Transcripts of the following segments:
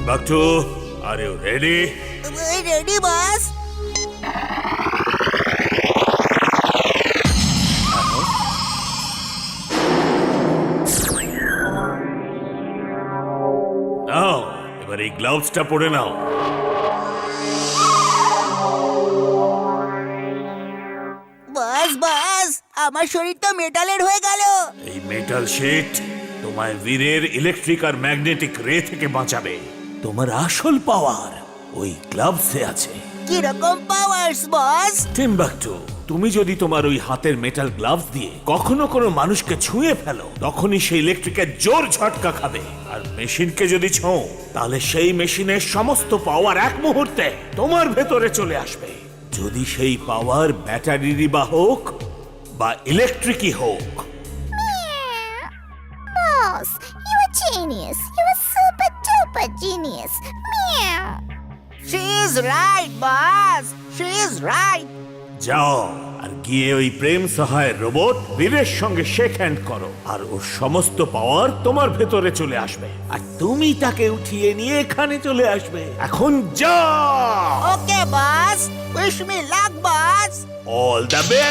Timbuktu, are you ready? Ready boss. নাও এবার এই গ্লাভসটা পরে নাও। বস বস, আমার শরীর তো মেটালের হয়ে গেল। এই মেটাল শিট তোমায় বীরের ইলেকট্রিক আর ম্যাগনেটিক রে থেকে বাঁচাবে। তোমার আসল পাওয়ার ওই গ্লাভসে আছে। কি রকম পাওয়ারস বস? টিম্বাকটু, তুমি যদি তোমার ওই হাতের মেটাল গ্লাভস দিয়ে কখনো কোনো মানুষকে ছুঁয়ে ফেলো, তখনই সেই ইলেকট্রিকের জোর ঝটকা খাবে। আর মেশিনকে যদি ছোঁও, তাহলে সেই মেশিনের সমস্ত পাওয়ার এক মুহূর্তে তোমার ভেতরে চলে আসবে। যদি সেই পাওয়ার ব্যাটারিরই বা হোক বা ইলেকট্রিকই হোক। Boss, you're a genius. You're a super duper genius. Meow. She is right boss, she is right. যাও আর গিয়ে ওই প্রেম সহায় রোবট বীরের সঙ্গে শেক হ্যান্ড করো, আর ওর সমস্ত পাওয়ার তোমার ভেতরে চলে আসবে, আর তুমি তাকে উঠিয়ে নিয়ে এখানে চলে আসবে। এখন যাও। Okay boss, wish me luck boss. All the best.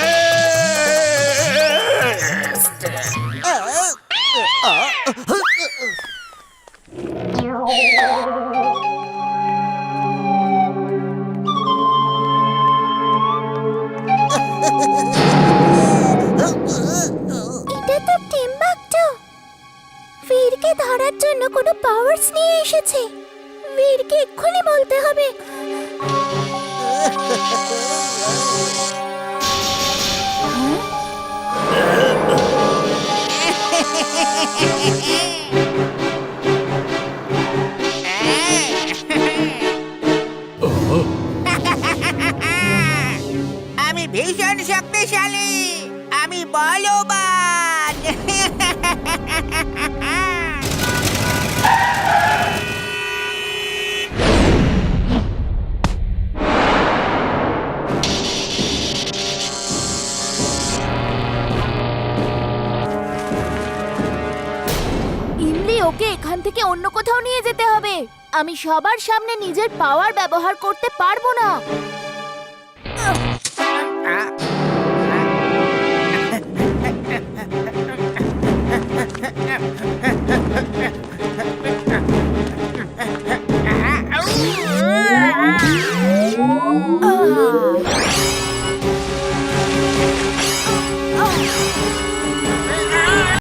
এটা তো টিম্বাকটু। বীরকে ধরার জন্য কোনো পাওয়ারস নিয়ে এসেছে। বীরকে এক্ষুনি বলতে হবে। আমি ভীষণ শক্তিশালী, আমি বলবান। ইমলি, ওকে এখান থেকে অন্য কোথাও নিয়ে যেতে হবে। আমি সবার সামনে নিজের পাওয়ার ব্যবহার করতে পারবো না।